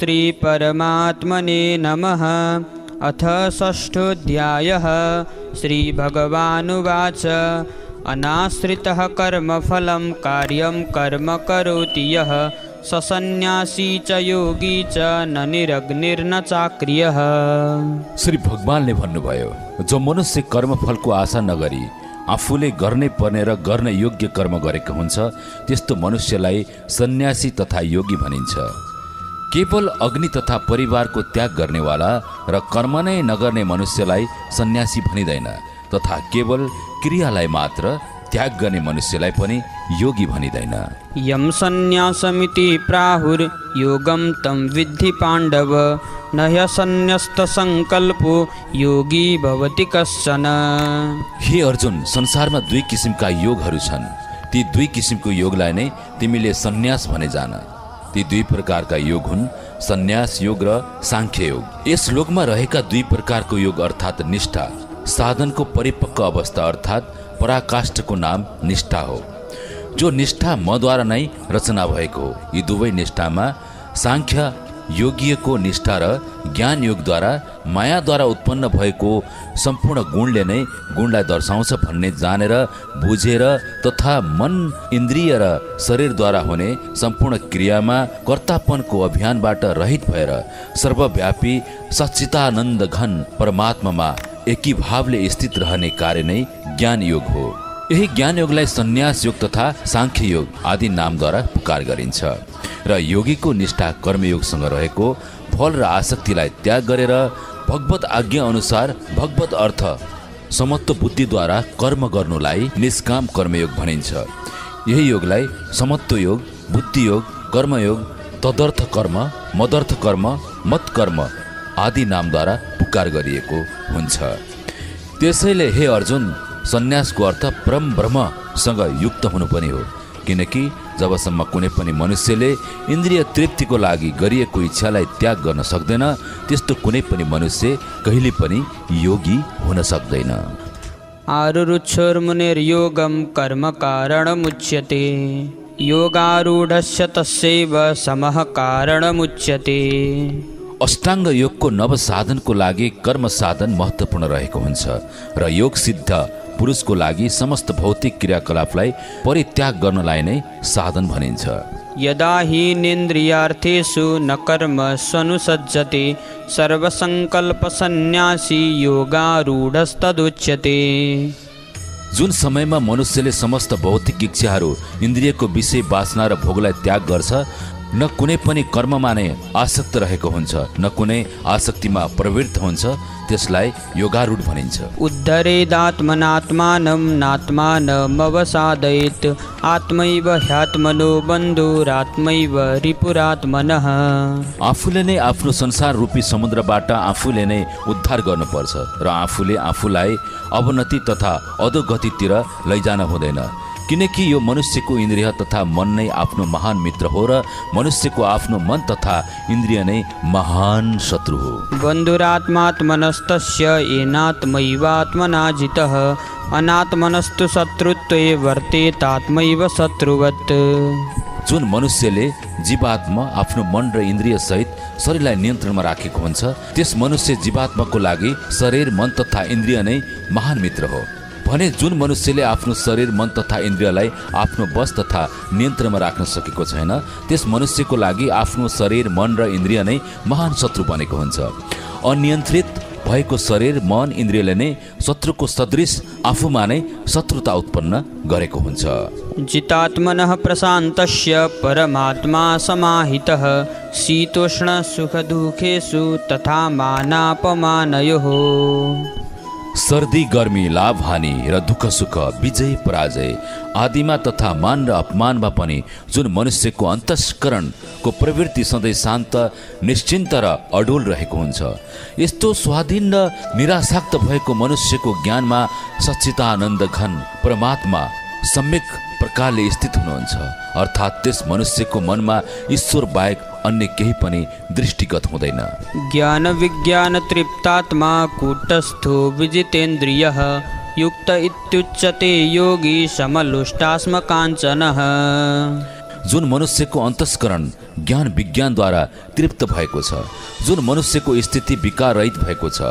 श्रीपरमात्मने नमः। अथ षष्ठोऽध्यायः। श्रीभगवानुवाच अनाश्रितः कर्मफलं कार्यं कर्म करोति यः स सन्न्यासी च योगी च न निरग्निर्न चाक्रियः। श्री भगवानले भन्नुभयो, जो मनुष्य कर्मफलको आशा नगरी आफूले गर्नै पर्ने र गर्न योग्य कर्म गरेको हुन्छ त्यस्तो मनुष्यलाई सन्यासी तथा योगी भनिन्छ। केवल अग्नि तथा परिवारको त्याग गर्नेवाला र कर्म नै नगर्ने मनुष्यलाई सन्यासी भनिँदैन तथा केवल क्रियालाई मात्र त्याग गर्ने मनुष्यलाई पनि योगी भनिँदैन। यम सन्न्यासमिति प्राहुर्योगं तं विद्धि पाण्डव न ह्यसन्न्यस्त संकल्पो योगी भवति कश्चन। हे अर्जुन, संसारमा दुई किसिमका योगहरू छन्। ती दुई किसिमको योगलाई नै तिमीले सन्यास भने जान। ती दुई प्रकारका योग हुन् सन्यास योग र सांख्य योग। यस लोकमा रहेका दुई प्रकारको योग अर्थात् निष्ठा, साधनको परिपक्व अवस्था अर्थात् पराकाष्ठको नाम निष्ठा हो, जो निष्ठा मद्वारा नै रचना भएको हो। यी दुवै निष्ठामा सांख्य योगीको निष्ठा र ज्ञान योगद्वारा मायाद्वारा उत्पन्न भएको सम्पूर्ण गुणले नै गुणलाई दर्शाउँछ भन्ने जानेर बुझेर तथा मन इन्द्रिय र शरीरद्वारा हुने सम्पूर्ण क्रियामा कर्तापनको अभियानबाट रहित भएर सर्वव्यापी सच्चिदानन्द घन परमात्मामा एकी भावले स्थित रहने कार्य नै ज्ञान योग हो। यही ज्ञान योगलाई सन्यास योग तथा सांख्य योग आदि नामद्वारा पुकार गरिन्छ र योगीको निष्ठा कर्मयोगसँग रहेको फल र आसक्तिलाई त्याग गरेर भगवत आज्ञा अनुसार भगवत अर्थ समत्व बुद्धिद्वारा कर्म गर्नुलाई निष्काम कर्मयोग भनिन्छ। यही योगलाई समत्व योग, बुद्धि योग, कर्मयोग, तदर्थ कर्म, मदर्थ कर्म, मत कर्म आदि नामद्वारा पुकार गरिएको हुन्छ। त्यसैले हे अर्जुन, सन्यासको अर्थ परम ब्रह्मसँग युक्त हुनु पनि हो, किनकि जबसम्म कुनै पनि मनुष्यले इन्द्रिय तृप्तिको लागि गरिएको इच्छालाई त्याग गर्न सक्दैन त्यस्तो कुनै पनि मनुष्य कहिले पनि योगी हुन सक्दैन। आरुरुक्षोर्मुनिर्योगं कर्म कारणमुच्यते योगारूढस्य तस्यैव समः कारणमुच्यते। अष्टाङ्ग योगको नव साधनको लागि कर्म साधन महत्त्वपूर्ण रहेको हुन्छ र योग सिद्ध पुरुषको लागि समस्त भौतिक क्रियाकलापलाई परित्याग गर्नलाई नै साधन भनिन्छ। यदा हि नेन्द्रियार्थेषु न कर्म स्वनुसज्जते सर्वसङ्कल्प सन्न्यासी योगारूढस्तदुच्यते। जुन समयमा मनुष्यले समस्त भौतिक इच्छाहरू इन्द्रियको विषय वासना र भोगलाई त्याग गर्छ, न कुनै पनि कर्ममा नै आसक्त रहेको हुन्छ, न कुनै आसक्तिमा प्रवृत्त हुन्छ, त्यसलाई योगारूढ भनिन्छ। उद्धरेदात्मनात्मानं नात्मानमवसादयेत् आत्मैव ह्यात्मनो बन्धुरात्मैव रिपुरात्मनः। आफूले नै आफ्नो संसार रूपी समुद्रबाट आफूले नै उद्धार गर्नुपर्छ र आफूले आफूलाई अवनति तथा अधोगतितिर लैजान हुँदैन, किनकि यो मनुष्यको इन्द्रिय तथा मन नै आफ्नो महान मित्र हो र मनुष्यको आफ्नो मन तथा इन्द्रिय नै महान शत्रु हो। बन्धुरात्मात्मनस्तस्य येनात्मैवात्मना जितः अनात्मनस्तु शत्रुत्वे वर्तेतात्मैव शत्रुवत्। जुन मनुष्यले जीवात्मा आफ्नो मन र इन्द्रिय सहित शरीरलाई नियन्त्रणमा राखेको हुन्छ त्यस मनुष्य जीवात्माको लागि शरीर मन तथा इन्द्रिय नै महान मित्र हो भने जुन मनुष्यले आफ्नो शरीर मन तथा इन्द्रियलाई आफ्नो बस तथा नियन्त्रणमा राख्न सकेको छैन त्यस मनुष्यको लागि आफ्नो शरीर मन र इन्द्रिय नै महान शत्रु बनेको हुन्छ। अनियन्त्रित भएको शरीर मन इन्द्रियले नै शत्रुको सदृश आफूमा नै शत्रुता उत्पन्न गरेको हुन्छ। जितात्मनः प्रशान्तस्य परमात्मा समाहितः शीतोष्ण सुख दुखेषु तथा मानापमानयोः। सर्दी गर्मी लाभ हानि र दुःख सुख विजय पराजय आदिमा तथा मान र अपमानमा पनि जुन मनुष्यको अन्तस्करणको प्रवृत्ति सधैँ शान्त निश्चिन्त र अडोल रहेको हुन्छ यस्तो स्वाधीन र निरासक्त भएको मनुष्यको ज्ञानमा सच्चिदानन्द घन परमात्मा सम्यक प्रकारले स्थित हुनुहुन्छ अर्थात् त्यस मनुष्यको मनमा ईश्वर बाहेक अन्य केही पनि दृष्टिगत हुँदैन। ज्ञान विज्ञान तृप्तात्मा कूटस्थो विजितेन्द्रियः युक्त इत्युच्यते योगी समलुष्टास्म काञ्चनः। जुन मनुष्यको अन्तस्करण ज्ञान विज्ञानद्वारा तृप्त भएको छ, जुन मनुष्यको स्थिति विकार रहित भएको छ,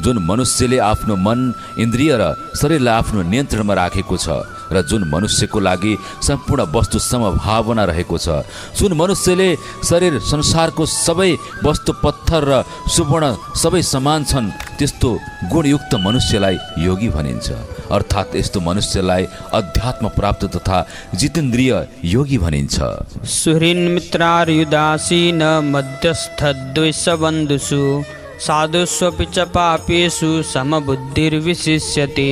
जुन मनुष्यले आफ्नो मन, इन्द्रिय र शरीरलाई आफ्नो नियन्त्रणमा राखेको छ र जुन मनुष्यको लागि सम्पूर्ण वस्तु समभावना रहेको छ, जुन मनुष्यले शरीर संसारको सबै वस्तु पत्थर र सुवर्ण सबै समान छन्, त्यस्तो गुणयुक्त मनुष्यलाई योगी भनिन्छ। अर्थात् यस्तो मनुष्यलाई अध्यात्म प्राप्त तथा जितेन्द्रिय योगी भनिन्छ। सुहृन्मित्रार्युदासीन मध्यस्थद्वैषबन्धुषु साधुष्वपि च पापेषु समबुद्धिर्विशिष्यते।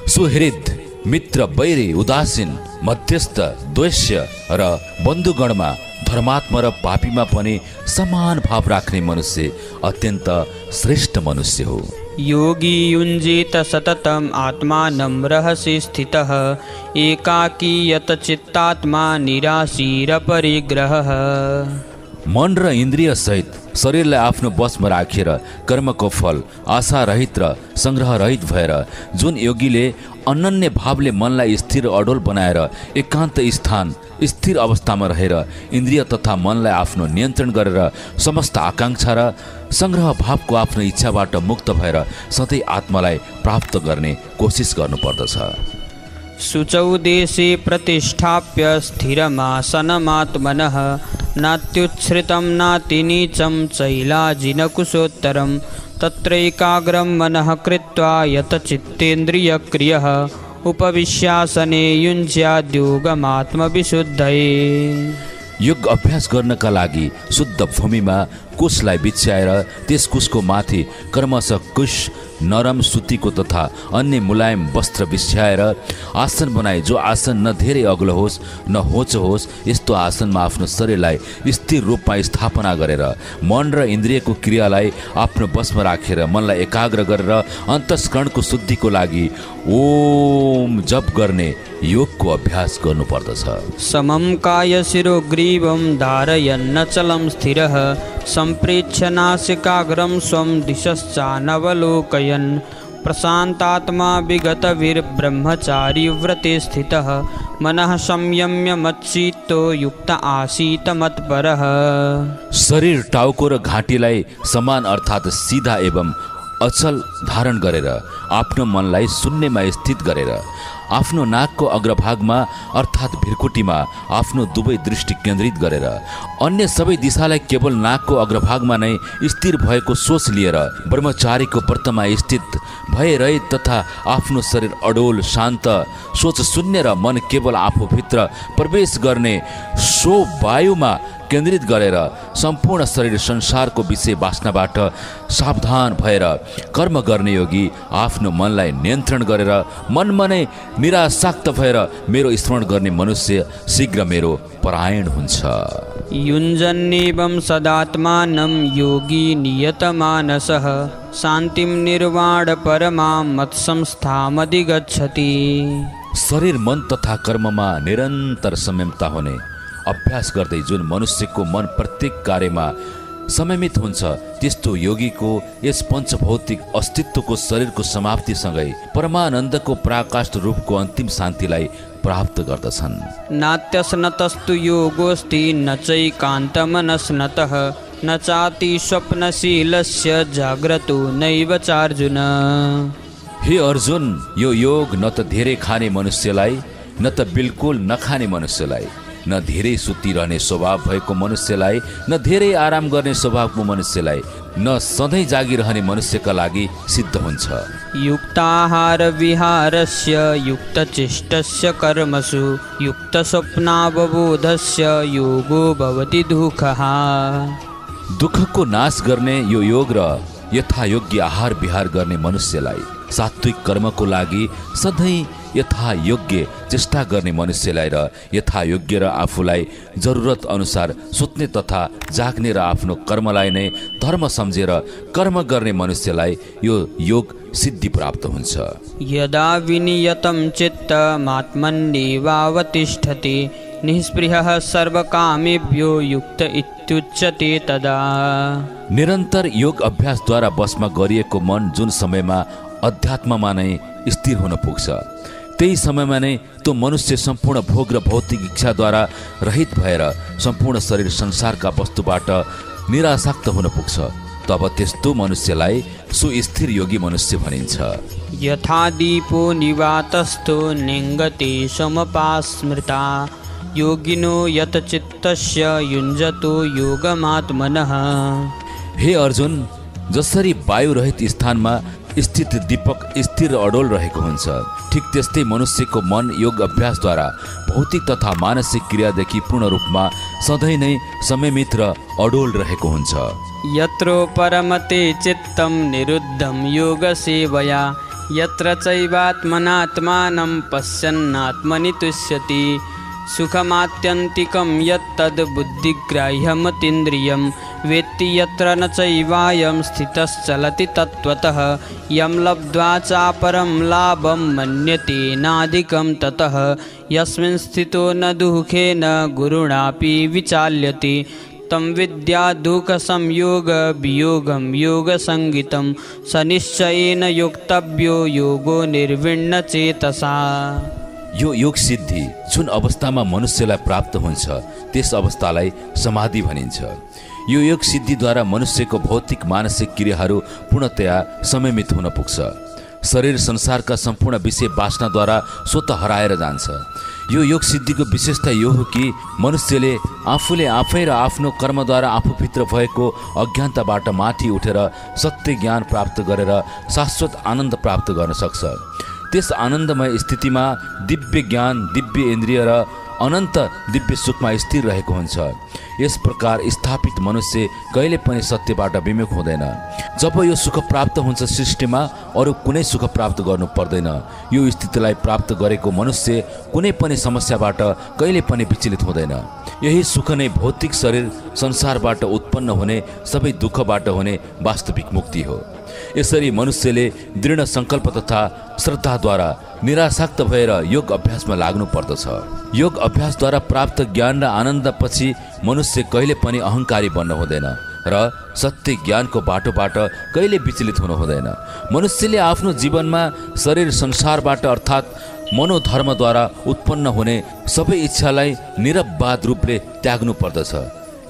सुहृद, मित्र, वैरी, उदासीन, मध्यस्थ, द्वैष्य र बन्धुगणमा धर्मात्मा र पापीमा पनि समान भाव राख्ने मनुष्य अत्यन्त श्रेष्ठ मनुष्य हो। योगी युञ्जीत सततम् आत्मानं रहसि स्थितः एकाकी यत चित्तात्मा निराशीरपरिग्रहः। मन र इन्द्रिय सहित शरीरलाई आफ्नो बसमा राखेर कर्मको फल आशा रहित र संग्रह रहित भएर जुन योगीले अनन्य भावले मनलाई स्थिर अडोल बनाएर एकान्त स्थान स्थिर अवस्थामा रहेर इन्द्रिय तथा मनलाई आफ्नो नियन्त्रण गरेर समस्त आकांक्षा र संग्रह भावको आफ्नो इच्छाबाट मुक्त भएर सधैँ आत्मालाई प्राप्त गर्ने कोसिस गर्नुपर्दछ। शुचौ देशे प्रतिष्ठाप्य स्थिरमासनमात्मनः नात्युच्छ्रितं नातिनीचं चैलाजिनकुशोत्तरं तत्रैकाग्रं मनः कृत्वा यत चित्तेन्द्रियक्रियः उपविश्यासने युञ्ज्याद्योगमात्मविशुद्धये। योग अभ्यास गर्नका लागि शुद्ध भूमिमा कुशलाई बिछ्याएर त्यस कुशको माथि क्रमशः कुश नरम सुतीको तथा अन्य मुलायम वस्त्र बिछ्याएर आसन बनाए। जो आसन न धेरै अग्लो होस् न होचो होस्, यस्तो आसनमा आफ्नो शरीरलाई स्थिर रूपमा स्थापना गरेर मन र इन्द्रियको क्रियालाई आफ्नो बसमा राखेर मनलाई एकाग्र गरेर अन्तस्करणको शुद्धिको लागि ओम जप गर्ने योगको अभ्यास गर्नुपर्दछ। समं काय शिरोग्रीवं धारयन्नचलं स्थिरः सम्प्रेक्ष्य नासिकाग्रं स्वं दिशश्चानवलोकयन् प्रशान्तात्मा विगतभिर्ब्रह्मचारी व्रते स्थितः मनः संयम्य मच्चित्तो युक्त आसीत मत्परः। शरीर, टाउको र घाँटीलाई समान अर्थात् सिधा एवं अचल धारण गरेर आफ्नो मनलाई शून्यमा स्थित गरेर आफ्नो नाकको अग्रभागमा अर्थात् भिरकुटीमा आफ्नो दुवै दृष्टि केन्द्रित गरेर अन्य सबै दिशालाई केवल नाकको अग्रभागमा नै स्थिर भएको सोच लिएर ब्रह्मचारीको व्रतमा स्थित भएर तथा आफ्नो शरीर अडोल शान्त सोच शून्य र मन केवल आफूभित्र प्रवेश गर्ने सो वायुमा केन्द्रित गरेर सम्पूर्ण शरीर संसारको विषय वासनाबाट सावधान भएर कर्म गर्ने योगी आफ्नो मनलाई नियन्त्रण गरेर मनमा नै निरासक्त भएर मेरो स्मरण गर्ने मनुष्य शीघ्र मेरो परायण हुन्छ। युञ्जन्नेवं सदात्मानं योगी नियतमानसः शान्तिं निर्वाण परमां मत्संस्थामधिगच्छति। शरीर, मन तथा कर्ममा निरन्तर संयमता हुने अभ्यास गर्दै जुन मनुष्यको मन प्रत्येक कार्यमा संयमित हुन्छ, त्यस्तो योगीको यस पञ्चभौतिक अस्तित्वको शरीरको समाप्तिसँगै परमानन्दको पराकाष्ठ रूपको अन्तिम शान्तिलाई प्राप्त गर्दछन्। नात्यस्नतस्तु योगोऽस्ति न चैकान्तमनस्नतः न चाति स्वप्नशीलस्य जाग्रतो नैव चार्जुन। हे अर्जुन, यो योग न त धेरै खाने मनुष्यलाई, न त बिल्कुल नखाने मनुष्यलाई, न धेरै सुतिरहने स्वभाव भएको मनुष्यलाई, न धेरै आराम गर्ने स्वभावको मनुष्यलाई, न सधैँ जागिरहने मनुष्यका लागि सिद्ध हुन्छ। युक्ताहार विहारस्य युक्तचेष्टस्य कर्मसु युक्तस्वप्नावबोधस्य योगो भवति दुःखः। दुःखको नाश गर्ने यो योग र यथायोग्य आहार विहार गर्ने मनुष्यलाई, सात्विक कर्मको लागि सधैँ यथायोग्य चेष्टा गर्ने मनुष्यलाई र यथायोग्य र आफूलाई जरुरत अनुसार सुत्ने तथा जाग्ने र आफ्नो कर्मलाई नै धर्म सम्झेर कर्म गर्ने मनुष्यलाई यो योग सिद्धि प्राप्त हुन्छ। यदा विनियतं चित्तमात्मन्नेवावतिष्ठते निःस्पृहः सर्वकामेभ्यो युक्त इत्युच्यते तदा। निरन्तर योग अभ्यासद्वारा बसमा गरिएको मन जुन समयमा अध्यात्ममा नै स्थिर हुन पुग्छ, त्यही समयमा नै त्यो मनुष्य सम्पूर्ण भोग र भौतिक इच्छाद्वारा रहित भएर सम्पूर्ण शरीर संसारका वस्तुबाट निरासक्त हुन पुग्छ। तब त्यस्तो मनुष्यलाई सुस्थिर योगी मनुष्य भनिन्छ। यथा दीपो निवातस्थो नेङ्गते समपास्मृता योगिनो यत चित्तस्य युञ्जतो योगमात्मनः। हे अर्जुन, जसरी वायु रहित स्थानमा स्थित दीपक स्थिर अडोल रहेको हुन्छ, ठिक त्यस्तै मनुष्यको मन योग अभ्यासद्वारा भौतिक तथा मानसिक क्रियादेखि पूर्ण रूपमा सधैँ नै संयमित र अडोल रहेको हुन्छ। यत्रो परमते चित्तं निरुद्धं योगसेवया यत्र चैवात्मनात्मानं पश्यन्नात्मनि तुष्यति सुखमात्यन्तिकं यत्तद् बुद्धिग्राह्यमतीन्द्रियं वेत्ति यत्र न चैवायं स्थितश्चलति तत्त्वतः यं लब्ध्वा चापरं लाभं मन्यते नाधिकं ततः यस्मिन् स्थितो न दुःखेन गुरुणापि विचाल्यते तं विद्या दुःखसंयोग वियोगं योगसंगितं स निश्चयेन योक्तव्यो योगो निर्विण्णचेतसा। यो योग सिद्धि जुन अवस्थामा मनुष्यलाई प्राप्त हुन्छ त्यस अवस्थालाई समाधि भनिन्छ। यो योग सिद्धिद्वारा मनुष्यको भौतिक मानसिक क्रियाहरू पूर्णतया संयमित हुन पुग्छ। शरीर संसारका सम्पूर्ण विषय वासनाद्वारा स्वतः हराएर जान्छ। यो योग सिद्धिको विशेषता यो हो कि मनुष्यले आफूले आफै र आफ्नो कर्मद्वारा आफूभित्र भएको अज्ञानताबाट माथि उठेर सत्य ज्ञान प्राप्त गरेर शाश्वत आनन्द प्राप्त गर्न सक्छ। त्यस आनन्दमय स्थितिमा दिव्य ज्ञान, दिव्य इन्द्रिय र अनन्त दिव्य सुखमा स्थिर रहेको हुन्छ। यस प्रकार स्थापित मनुष्य कहिले पनि सत्यबाट विमुख हुँदैन। जब यो सुख प्राप्त हुन्छ सृष्टिमा अरू कुनै सुख प्राप्त गर्नु पर्दैन। यो स्थितिलाई प्राप्त गरेको मनुष्य कुनै पनि समस्याबाट कहिले पनि विचलित हुँदैन। यही सुख नै भौतिक शरीर संसारबाट उत्पन्न हुने सबै दुःखबाट हुने वास्तविक मुक्ति हो। यसरी मनुष्यले दृढ सङ्कल्प तथा श्रद्धाद्वारा निरासक्त भएर योग अभ्यासमा लाग्नु पर्दछ। योग अभ्यासद्वारा प्राप्त ज्ञान र आनन्दपछि मनुष्य कहिले पनि अहङ्कारी बन्न हुँदैन र सत्य ज्ञानको बाटोबाट कहिले विचलित हुनु हुँदैन। मनुष्यले आफ्नो जीवनमा शरीर संसारबाट अर्थात् मनोधर्मद्वारा उत्पन्न हुने सबै इच्छालाई निरववाद रूपले त्याग्नु पर्दछ।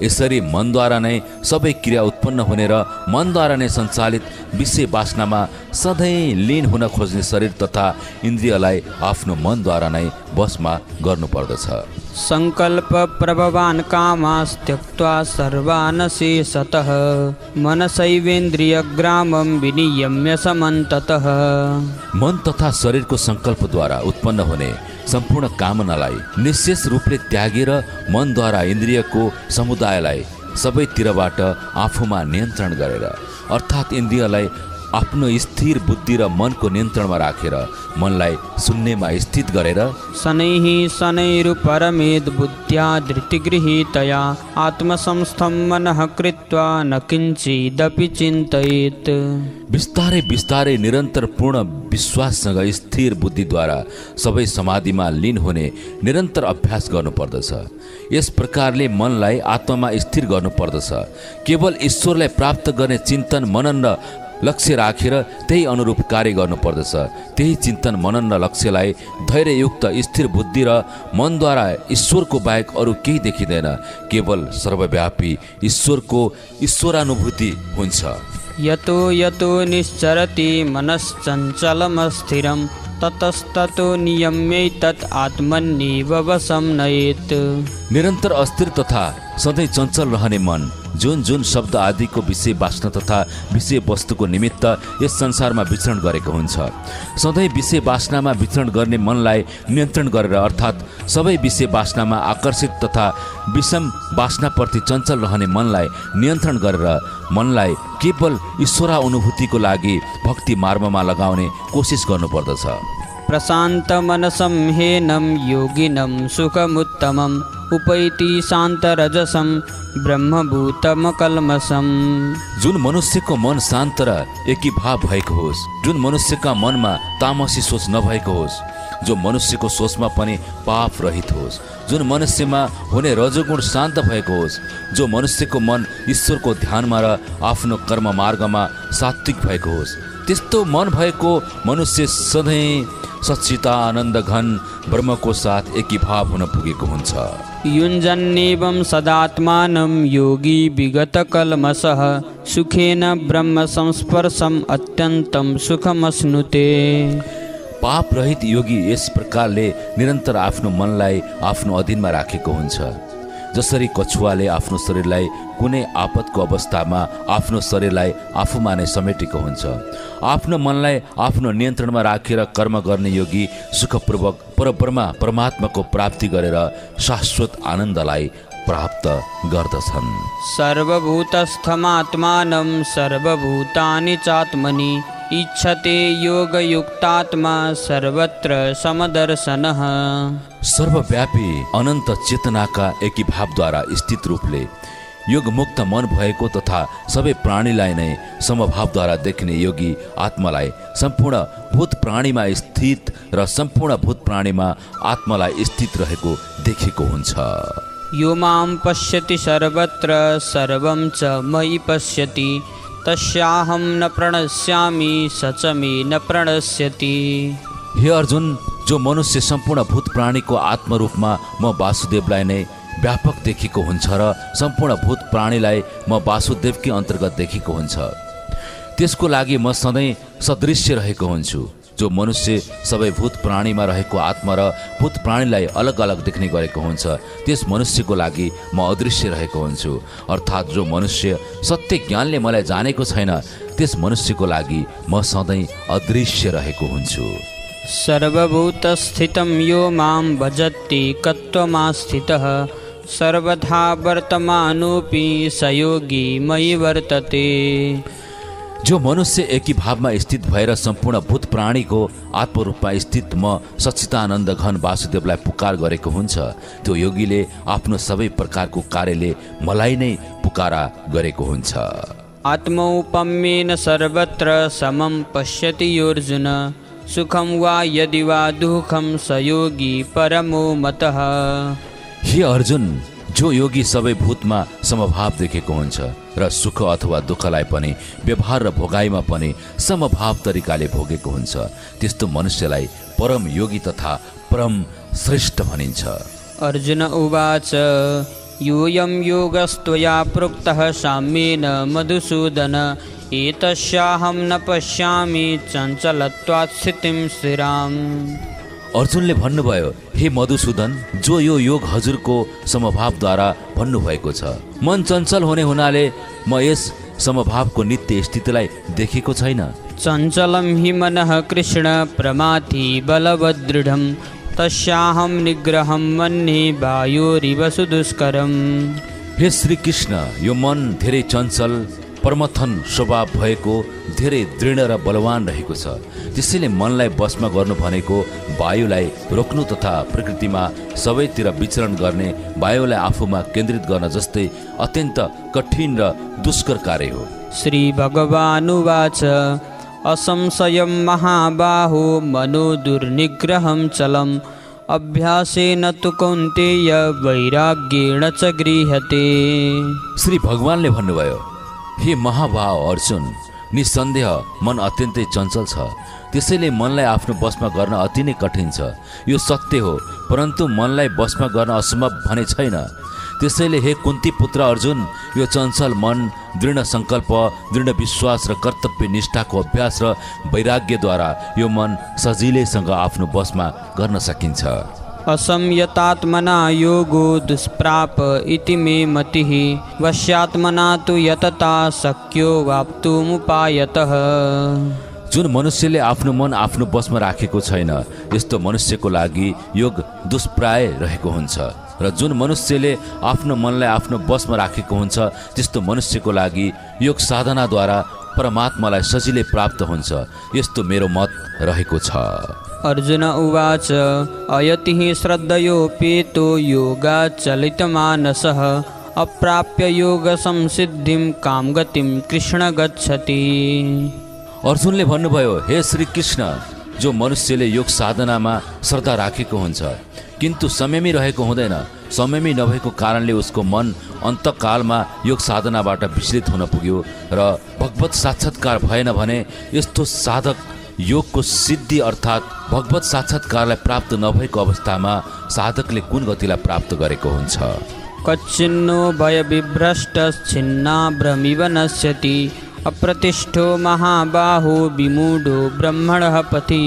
यसरी मनद्वारा नै सबै क्रिया उत्पन्न हुने र मनद्वारा नै सञ्चालित विषय वासनामा सधैँ लीन हुन खोज्ने शरीर तथा इन्द्रियलाई आफ्नो मनद्वारा नै वशमा गर्नुपर्दछ। सङ्कल्प प्रभवान् कामास्त्यक्त्वा सर्वान् शेषतः मनसैवेन्द्रियग्रामं विनियम्य समन्ततः। मन तथा शरीरको सङ्कल्पद्वारा उत्पन्न हुने सम्पूर्ण कामनालाई निशेष रूपले त्यागेर मनद्वारा इन्द्रियको समुदायलाई सबैतिरबाट आफूमा नियन्त्रण गरेर अर्थात् इन्द्रियलाई आफ्नो स्थिर बुद्धि र मनको नियन्त्रणमा राखेर मनलाई शून्यमा स्थित गरेर शनैः शनैरुपरमेद् बुद्ध्या धृतिगृहीतया आत्मसंस्थं मनः कृत्वा न किञ्चिदपि चिन्तयेत्। बिस्तारै बिस्तारै निरन्तर पूर्ण विश्वाससँग स्थिर बुद्धिद्वारा सबै समाधिमा लीन हुने निरन्तर अभ्यास गर्नुपर्दछ। यस प्रकारले मनलाई आत्मामा स्थिर गर्नुपर्दछ। केवल ईश्वरलाई प्राप्त गर्ने चिन्तन मनन र लक्ष्य राखेर त्यही अनुरूप कार्य गर्नुपर्दछ। त्यही चिन्तन मनन र लक्ष्यलाई धैर्ययुक्त स्थिर बुद्धि र मनद्वारा ईश्वरको बाहेक अरू केही देखिँदैन। केवल सर्वव्यापी ईश्वरको ईश्वरानुभूति हुन्छ। यतो यतो निश्चरति मनश्चञ्चलमस्थिरं ततस्ततो नियम्यैतत् आत्मन्येव वशं नयेत्। निरन्तर अस्थिर तथा सधैँ चञ्चल रहने मन जुन जुन शब्द आदिको विषय वासना तथा विषय वस्तुको निमित्त यस संसारमा विचरण गरेको हुन्छ, सधैँ विषय वासनामा विचरण गर्ने मनलाई नियन्त्रण गरेर अर्थात् सबै विषय वासनामा आकर्षित तथा विषम वासनाप्रति चञ्चल रहने मनलाई नियन्त्रण गरेर मनलाई केवल ईश्वरा अनुभूतिको लागि भक्ति मार्गमा लगाउने कोसिस गर्नुपर्दछ। प्रशान्त मनसं हेनं योगिनं सुखमुत्तमम् उपैति शान्तरजसं ब्रह्मभूतमकल्मषम्। जुन मनुष्यको मन शान्त र एकीभाव भएको होस्, जुन मनुष्यका मनमा तामसी सोच नभएको होस्, जो मनुष्यको सोचमा पनि पाप रहित होस्, जुन मनुष्यमा हुने रजोगुण शान्त भएको होस्, जो मनुष्यको मन ईश्वरको ध्यानमा र आफ्नो कर्म मार्गमा सात्विक भएको होस्, त्यस्तो मन भएको मनुष्य सधैँ सच्चिता आनन्द घन ब्रह्मको साथ एकीभाव हुन पुगेको हुन्छ। युञ्जन्नेवं सदात्मानं योगी विगतकल्मषः सुखेन ब्रह्म संस्पर्शम् अत्यन्तं सुखमश्नुते। पाप रहित योगी यस प्रकारले निरन्तर आफ्नो मनलाई आफ्नो अधीनमा राखेको हुन्छ। जसरी कछुवाले आफ्नो शरीरलाई कुनै आपतको अवस्थामा आफ्नो शरीरलाई आफूमा नै समेटेको हुन्छ, आफ्नो मनलाई आफ्नो नियन्त्रणमा राखेर कर्म गर्ने योगी सुखपूर्वक परब्रह्म परमात्माको प्राप्ति गरेर शाश्वत आनन्दलाई प्राप्त गर्दछन्। सर्वभूतस्थमात्मानं सर्वभूतानि चात्मनि इच्छते योगयुक्तात्मा सर्वत्र समदर्शनः। सर्वव्यापी अनन्त चेतनाका एकीभावद्वारा स्थित रूपले योगमुक्त मन भएको तथा सबै प्राणीलाई नै समभावद्वारा देख्ने योगी आत्मालाई सम्पूर्ण भूत प्राणीमा स्थित र सम्पूर्ण भूत प्राणीमा आत्मालाई स्थित रहेको देखेको हुन्छ। यो मां पश्यति सर्वत्र सर्वं च मयि पश्यति तस्याहं न प्रणश्यामि स च मे न प्रणश्यति। हे अर्जुन, जो मनुष्य सम्पूर्ण भूत प्राणीको आत्मरूपमा म वासुदेवलाई नै व्यापक देखेको हुन्छ र सम्पूर्ण भूत प्राणीलाई म वासुदेवकै अन्तर्गत देखेको हुन्छ, त्यसको लागि म सधैँ सदृश्य रहेको हुन्छु। जो मनुष्य सबै भूत प्राणीमा रहेको आत्मा र भूत प्राणीलाई अलग अलग देख्ने गरेको हुन्छ, त्यस मनुष्यको लागि म अदृश्य रहेको हुन्छु। अर्थात् जो मनुष्य सत्य ज्ञानले मलाई जानेको छैन, त्यस मनुष्यको लागि म सधैँ अदृश्य रहेको हुन्छु। सर्वभूतस्थितं यो मां भजति कत्वमास्थितः सर्वथा वर्तमानोऽपि स योगी मयि वर्तते। जो मनुष्य एकी भावमा स्थित भएर सम्पूर्ण भूत प्राणीको आत्मरूपमा स्थित म सच्चिदानन्द घन वासुदेवलाई पुकार गरेको हुन्छ, त्यो योगीले आफ्नो सबै प्रकारको कार्यले मलाई नै पुकारा गरेको हुन्छ। आत्मौपम्येन सर्वत्र समं पश्यति योऽर्जुन सुखं वा यदि वा दुःखं स योगी परमो मतः। हे अर्जुन, जो योगी सबै भूतमा समभाव देखेको हुन्छ र सुख अथवा दुःखलाई पनि व्यवहार र भोगाइमा पनि समभाव तरिकाले भोगेको हुन्छ, त्यस्तो मनुष्यलाई परम योगी तथा परम श्रेष्ठ भनिन्छ। अर्जुन उवाच योऽयं योगस्त्वया प्रोक्तः साम्येन मधुसूदन एतस्याहं न पश्यामि चञ्चलत्वात् स्थितिं स्थिराम्। अर्जुनले भन्नुभयो, हे मधुसूदन, जो यो योग हजुरको समभावद्वारा भन्नुभएको छ, मन चञ्चल हुने हुनाले म यस समभावको नित्य स्थितिलाई देखेको छैन। चञ्चलं हि मनः कृष्ण प्रमाथि बलवदृढं तस्याहं निग्रहं मन्ये वायोरिव सुदुष्करम्। हे श्री कृष्ण, यो मन धेरै चञ्चल परमथन स्वभाव भएको धेरै दृढ र बलवान रहेको छ। त्यसैले मनलाई वशमा गर्नु भनेको वायुलाई रोक्नु तथा प्रकृतिमा सबैतिर विचरण गर्ने वायुलाई आफूमा केन्द्रित गर्न जस्तै अत्यन्त कठिन र दुष्कर कार्य हो। श्री भगवानुवाच असंशयं महाबाहो मनो दुर्निग्रहं चलम् अभ्यासेन तु कौन्तेय वैराग्येण च गृह्यते। श्री भगवानले भन्नुभयो, हे महाभाव अर्जुन, निसन्देह मन अत्यन्तै चञ्चल छ, त्यसैले मनलाई आफ्नो वशमा गर्न अति नै कठिन छ। यो सत्य हो, परन्तु मनलाई वशमा गर्न असम्भव भने छैन। त्यसैले हे कुन्ती पुत्र अर्जुन, यो चञ्चल मन दृढ सङ्कल्प, दृढ विश्वास र कर्तव्य निष्ठाको अभ्यास र वैराग्यद्वारा यो मन सजिलैसँग आफ्नो वशमा गर्न सकिन्छ। असंयतात्मना योगो दुष्प्राप इति मे मतिः वश्यात्मना तु यतता शक्यो वाप्तुमुपायतः। जुन मनुष्यले आफ्नो मन आफ्नो वशमा राखेको छैन, यस्तो मनुष्यको लागि योग दुष्प्राय रहेको हुन्छ, र जुन मनुष्यले आफ्नो मनलाई आफ्नो वशमा राखेको हुन्छ, त्यस्तो मनुष्यको लागि योग साधनाद्वारा परमात्मालाई सजिलै प्राप्त हुन्छ। यस्तो मेरो मत रहेको छ। अर्जुन उवाच अयतिः श्रद्धयोपेतो योगाचलितमानसः अप्राप्य योगसंसिद्धिं कामगतिं कृष्ण गच्छति। अर्जुनले भन्नुभयो, हे श्री कृष्ण, जो मनुष्यले योग साधनामा श्रद्धा राखेको हुन्छ किन्तु संयमी रहेको हुँदैन, संयमी नभएको कारणले उसको मन अन्तकालमा योग साधनाबाट विचलित हुन पुग्यो र भगवत साक्षात्कार भएन भने यस्तो साधक योगको सिद्धि अर्थात् भगवत साक्षात्कारलाई प्राप्त नभएको अवस्थामा साधकले कुन गतिलाई प्राप्त गरेको हुन्छ। कच्चिन्नो भय विभ्रष्ट छिन्ना भ्रमिव नश्यति अप्रतिष्ठो महाबाहो विमूढो ब्रह्मणः पथि।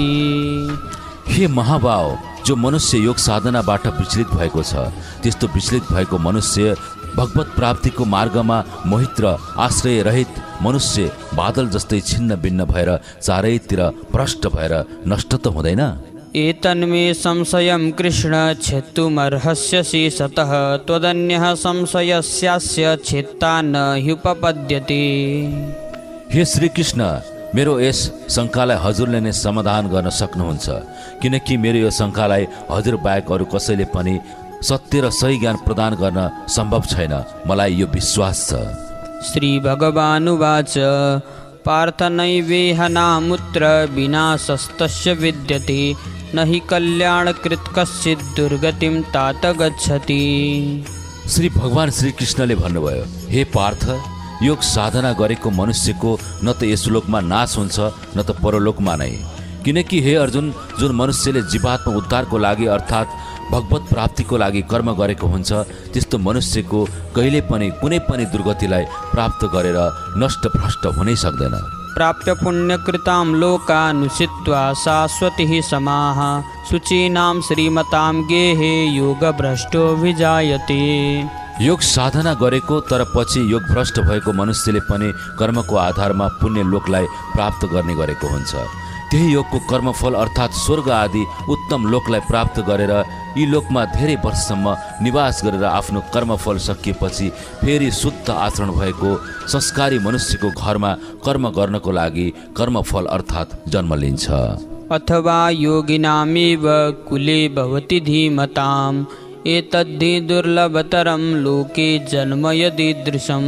हे महाबाहो, जो मनुष्य योग साधनाबाट विचलित भएको छ त्यस्तो विचलित भएको मनुष्य भगवत प्राप्तिको मार्गमा मोहित र आश्रय रहित मनुष्य बादल जस्तै छिन्न भिन्न भएर चारैतिर भ्रष्ट भएर नष्ट त हुँदैन। एतन्मे संशयं कृष्ण छेत्तुमर्हस्यसि सतः त्वदन्यः संशयस्यास्य छेत्ता न ह्युपपद्यते। हे श्री कृष्ण, मेरो यस शङ्कालाई हजुरले नै समाधान गर्न सक्नुहुन्छ, किनकि मेरो यो शङ्कालाई हजुर बाहेक अरू कसैले पनि सत्य र सही ज्ञान प्रदान गर्न सम्भव छैन, मलाई यो विश्वास छ। श्री भगवानुवाच पार्थ नैवेहनामुत्र विनाशस्तस्य विद्यते न हि कल्याणकृत् कश्चित् दुर्गतिं तात गच्छति। श्री भगवान श्री कृष्णले भन्नुभयो, हे पार्थ, योग साधना गरेको मनुष्यको न त यस लोकमा नाश हुन्छ न त परलोकमा नै, किनकि हे अर्जुन, जुन मनुष्यले जीवात्मा उद्धारको लागि अर्थात् भगवत प्राप्तिको लागि कर्म गरेको हुन्छ त्यस्तो मनुष्यको कहिले पनि कुनै पनि दुर्गतिलाई प्राप्त गरेर नष्ट भ्रष्ट हुनै सक्दैन। प्राप्य पुण्यकृतां लोकानुसित्वा शाश्वतिः समाः शुचीनां श्रीमतां गेहे योगभ्रष्टो विजायते। योग साधना गरेको तर पछि योग भ्रष्ट भएको मनुष्यले पनि कर्मको आधारमा पुण्य लोकलाई प्राप्त गर्ने गरेको हुन्छ। त्यही योगको कर्मफल अर्थात् स्वर्ग आदि उत्तम लोकलाई प्राप्त गरेर यी लोकमा धेरै वर्षसम्म निवास गरेर आफ्नो कर्मफल सकिएपछि फेरि शुद्ध आचरण भएको संस्कारी मनुष्यको घरमा कर्म गर्नको लागि कर्मफल अर्थात् जन्म लिन्छ। अथवा योगिनामेव कुले भवति धीमताम् एतद्धि दुर्लभतरं लोके जन्म यदीदृशम्।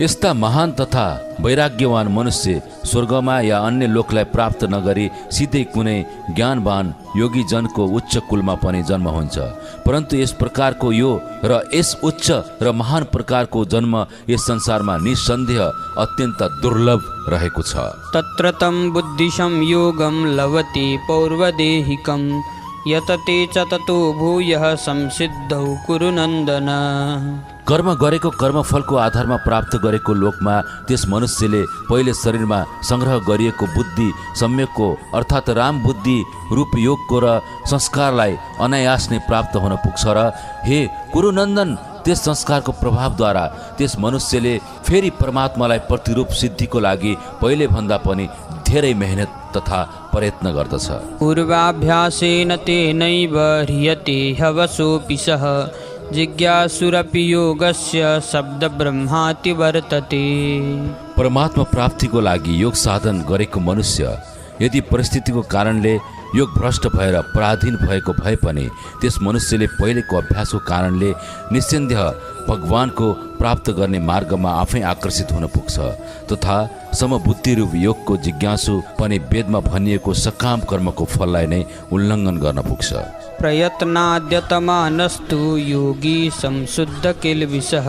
यस्ता महान तथा वैराग्यवान मनुष्य स्वर्गमा या अन्य लोकलाई प्राप्त नगरी सिधै कुनै ज्ञानवान योगी जनको उच्च कुलमा पनि जन्म हुन्छ, परन्तु यस प्रकारको यो र यस उच्च र महान प्रकारको जन्म यस संसारमा निसन्देह अत्यन्त दुर्लभ रहेको छ। तत्र तं बुद्धिशं योगं लभते पौर्वदेहिकं यतते च ततो भूयः संसिद्धौ कुरु नन्दन। कर्म गरेको कर्मफलको आधारमा प्राप्त गरेको लोकमा त्यस मनुष्यले पहिले शरीरमा संग्रह गरिएको बुद्धि सम्यकको अर्थात् राम बुद्धि रूप योगको र संस्कारलाई अनायास नै प्राप्त हुन पुग्छ र हे कुरुनन्दन, त्यस संस्कारको प्रभावद्वारा त्यस मनुष्यले फेरि परमात्मालाई प्रतिरूप सिद्धिको लागि पहिले भन्दा पनि धेरै मेहनत तथा प्रयत्न गर्दछ। पूर्वाभ्यासेन तेनैव ह्रियते हवसोऽपि सः जिज्ञासुरपि योगस्य शब्द ब्रह्माति वर्तते। परमात्मा प्राप्तिको लागि योग साधन गरेको मनुष्य यदि परिस्थितिको कारणले योग भ्रष्ट भएर पराधीन भएको भए पनि त्यस मनुष्यले पहिलेको अभ्यासको कारणले निस्सन्देह भगवानको प्राप्त गर्ने मार्गमा आफै आकर्षित हुन पुग्छ तथा समबुद्धि रूप योगको जिज्ञासु पनि वेदमा भनिएको सकाम कर्मको फललाई नै उल्लङ्घन गर्न पुग्छ। प्रयत्नाद्यतमानस्तु योगी संशुद्ध किल्बिषः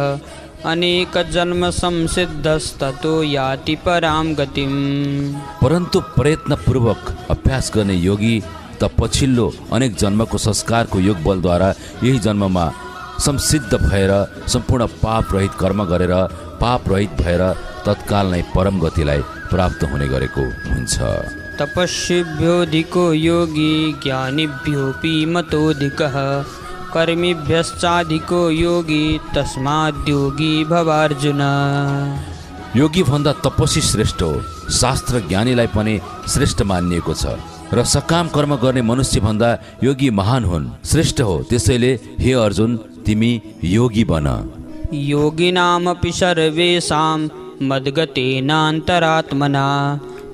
अनेक जन्म संसिद्धस्ततो याति पराम गतिम। परन्तु प्रयत्नपूर्वक अभ्यास गर्ने योगी त पछिल्लो अनेक जन्मको संस्कारको योग बलद्वारा यही जन्ममा संसिद्ध भएर सम्पूर्ण पाप रहित कर्म गरेर पाप रहित भएर तत्काल नै परम गतिलाई प्राप्त हुने गरेको हुन्छ। तपस्विभ्योऽधिको योगी ज्ञानिभ्योऽपि मतोऽधिकः कर्मिभ्यश्चाधिको योगी तस्माद्योगी भवार्जुन। योगी भन्दा तपस्वी श्रेष्ठ हो, शास्त्र ज्ञानीलाई पनि श्रेष्ठ मानिएको छ र सकाम कर्म गर्ने मनुष्य भन्दा योगी महान हुन्, श्रेष्ठ हो। त्यसैले हे अर्जुन, तिमी योगी बन। योगिनामपि सर्वेषां मद्गतेनान्तरात्मना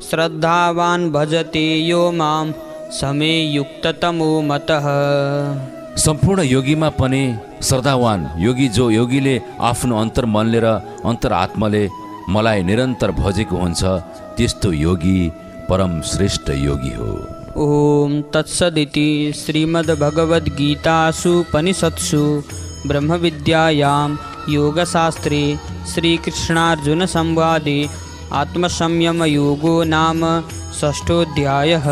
श्रद्धावान् भजते यो मां समे युक्ततमो मतः। सम्पूर्ण योगीमा पनि श्रद्धावान योगी जो योगीले आफ्नो अन्तर मनले र अन्तर आत्माले मलाई निरन्तर भजेको हुन्छ त्यस्तो योगी परम श्रेष्ठ योगी हो। ओम तत्सदिति श्रीमद्भगवद्गीतासूपनिषत्सु ब्रह्मविद्यायां योगशास्त्रे श्रीकृष्णार्जुनसंवादे आत्मसंयमयोगो नाम षष्ठोऽध्यायः।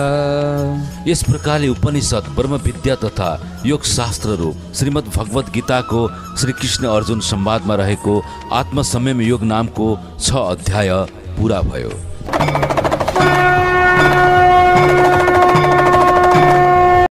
यस प्रकारले उपनिषद ब्रह्म विद्या तथा योग शास्त्र रूप श्रीमद् भगवत गीताको श्री कृष्ण अर्जुन संवादमा रहेको आत्मसंयम योग नामको 6 अध्याय पूरा भयो।